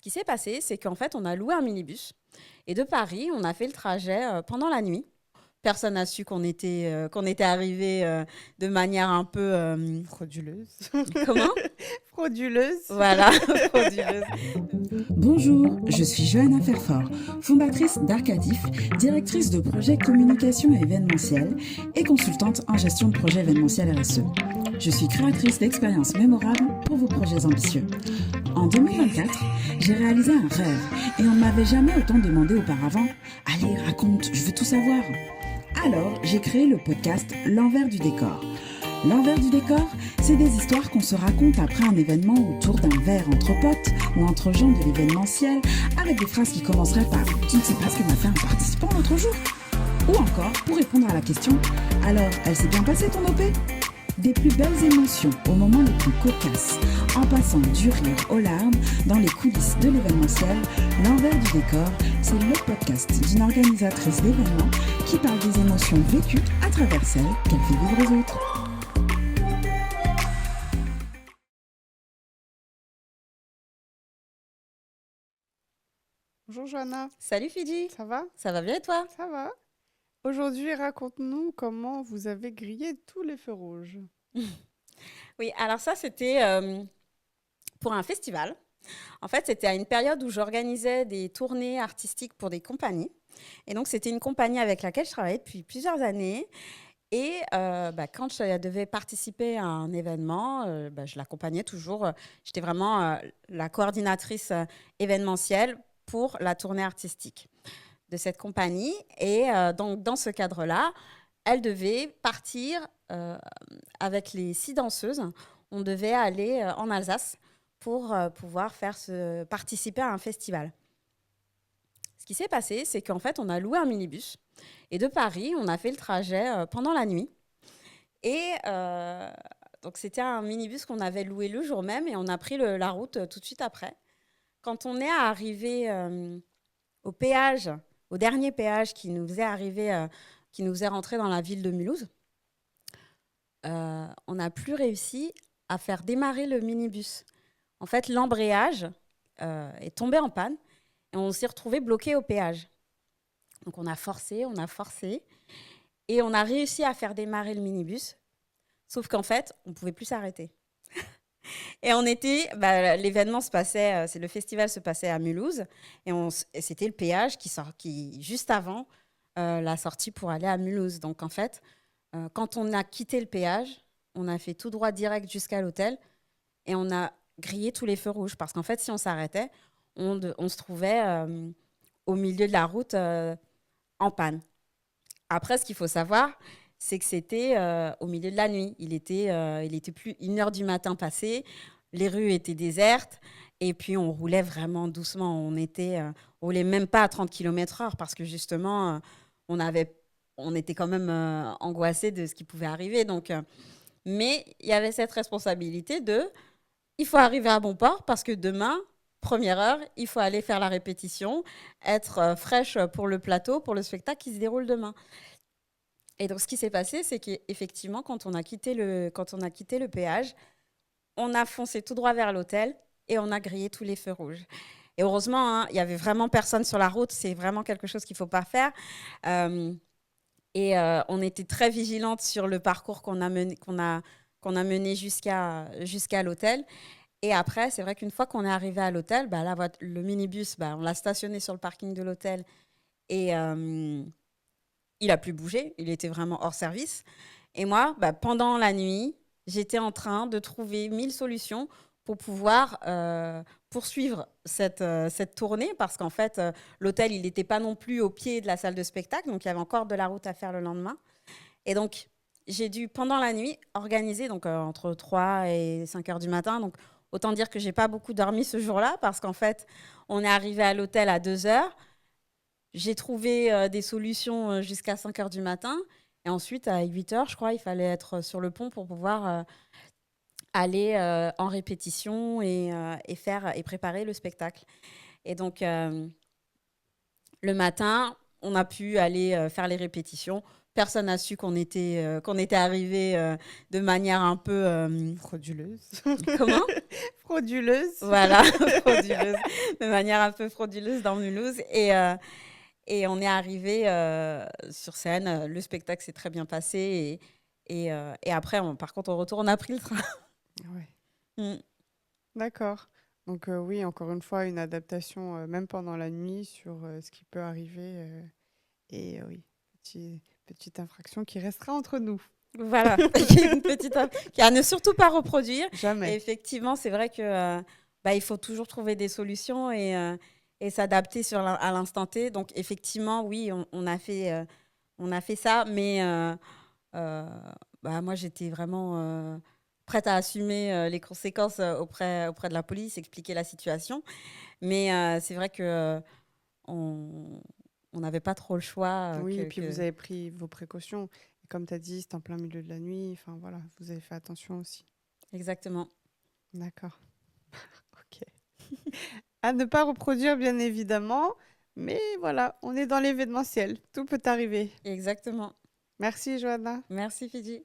Ce qui s'est passé, c'est qu'en fait, on a loué un minibus et de Paris, on a fait le trajet pendant la nuit. Personne n'a su qu'on était arrivé de manière un peu... Frauduleuse. comment? Frauduleuse. Voilà, frauduleuse. Bonjour, je suis Johanna Ferfort, fondatrice d'Arcadif, directrice de projet communication et événementiel et consultante en gestion de projet événementiel RSE. Je suis créatrice d'expériences mémorables pour vos projets ambitieux. En 2024, j'ai réalisé un rêve et on ne m'avait jamais autant demandé auparavant. Allez, raconte, je veux tout savoir. Alors, j'ai créé le podcast L'envers du décor. L'envers du décor, c'est des histoires qu'on se raconte après un événement autour d'un verre entre potes ou entre gens de l'événementiel avec des phrases qui commenceraient par « Tu ne sais pas ce que m'a fait un participant l'autre jour ?» Ou encore pour répondre à la question « Alors, elle s'est bien passée ton OP ?» Des plus belles émotions aux moments les plus cocasses, en passant du rire aux larmes dans les coulisses de l'événementiel, L'envers du décor, c'est le podcast d'une organisatrice d'événements qui parle des émotions vécues à travers celles qu'elle fait vivre aux autres. Bonjour Johanna, Salut Fidji, ça va? ça va bien et toi? Ça va. Aujourd'hui, raconte-nous comment vous avez grillé tous les feux rouges. Oui, alors ça, c'était pour un festival. En fait, c'était à une période où j'organisais des tournées artistiques pour des compagnies. Et donc, c'était une compagnie avec laquelle je travaillais depuis plusieurs années. Et quand je devais participer à un événement, je l'accompagnais toujours. J'étais vraiment la coordinatrice événementielle pour la tournée artistique de cette compagnie. Et donc, dans ce cadre-là, elle devait partir avec les 6 danseuses. On devait aller en Alsace pour pouvoir participer à un festival. Ce qui s'est passé, c'est qu'en fait, on a loué un minibus. Et de Paris, on a fait le trajet pendant la nuit. Et donc, c'était un minibus qu'on avait loué le jour même et on a pris la route tout de suite après. Quand on est arrivé au péage, au dernier péage qui nous faisait rentrer dans la ville de Mulhouse, on n'a plus réussi à faire démarrer le minibus. En fait, l'embrayage est tombé en panne et on s'est retrouvé bloqué au péage. Donc, on a forcé et on a réussi à faire démarrer le minibus. Sauf qu'en fait, on ne pouvait plus s'arrêter. Et l'événement se passait, le festival se passait à Mulhouse et c'était le péage qui juste avant la sortie pour aller à Mulhouse. Donc, en fait, quand on a quitté le péage, on a fait tout droit direct jusqu'à l'hôtel et on a grillé tous les feux rouges. Parce qu'en fait, si on s'arrêtait, on se trouvait au milieu de la route en panne. Après, ce qu'il faut savoir, c'est que c'était au milieu de la nuit. Il était plus 1h du matin passé, les rues étaient désertes et puis on roulait vraiment doucement. On roulait même pas à 30 km/h parce que justement, on était quand même angoissés de ce qui pouvait arriver. Donc, mais il y avait cette responsabilité il faut arriver à bon port parce que demain, première heure, il faut aller faire la répétition, être fraîche pour le plateau, pour le spectacle qui se déroule demain. Et donc, ce qui s'est passé, c'est qu'effectivement, quand on a quitté le péage, on a foncé tout droit vers l'hôtel et on a grillé tous les feux rouges. Et heureusement, il y avait vraiment personne sur la route. C'est vraiment quelque chose qu'il ne faut pas faire. On était très vigilante sur le parcours qu'on a mené jusqu'à l'hôtel. Et après, c'est vrai qu'une fois qu'on est arrivé à l'hôtel, le minibus, on l'a stationné sur le parking de l'hôtel et il n'a plus bougé. Il était vraiment hors service. Et moi, pendant la nuit, j'étais en train de trouver 1000 solutions pour pouvoir poursuivre cette tournée parce qu'en fait, l'hôtel, il n'était pas non plus au pied de la salle de spectacle, donc il y avait encore de la route à faire le lendemain. Et donc, j'ai dû, pendant la nuit, organiser entre 3 et 5 heures du matin. Donc, autant dire que je n'ai pas beaucoup dormi ce jour-là parce qu'en fait, on est arrivé à l'hôtel à 2 heures. J'ai trouvé des solutions jusqu'à 5 heures du matin. Et ensuite, à 8 heures, je crois, il fallait être sur le pont pour pouvoir aller en répétition et préparer le spectacle. Et donc, le matin, on a pu aller faire les répétitions. personne n'a su qu'on était arrivé de manière un peu... Frauduleuse. comment? Frauduleuse. Voilà, frauduleuse. De manière un peu frauduleuse dans Mulhouse. Et on est arrivé sur scène. Le spectacle s'est très bien passé. Et après, par contre, au retour, on a pris le train. Ouais. Mm. D'accord. Donc oui, encore une fois, une adaptation, même pendant la nuit, sur ce qui peut arriver. Et oui, petite infraction qui restera entre nous. Voilà, une petite qui à ne surtout pas reproduire. Et Jamais. effectivement, c'est vrai que il faut toujours trouver des solutions et s'adapter à l'instant T. Donc effectivement, oui, on a fait ça, mais moi j'étais vraiment prête à assumer les conséquences auprès de la police, expliquer la situation. Mais c'est vrai que on n'avait pas trop le choix. Oui, et puis vous avez pris vos précautions. Et comme tu as dit, c'était en plein milieu de la nuit. Enfin voilà, vous avez fait attention aussi. Exactement. D'accord. Ok. À ne pas reproduire, bien évidemment. Mais voilà, on est dans l'événementiel. Tout peut arriver. Exactement. Merci, Johanna. Merci, Fidji.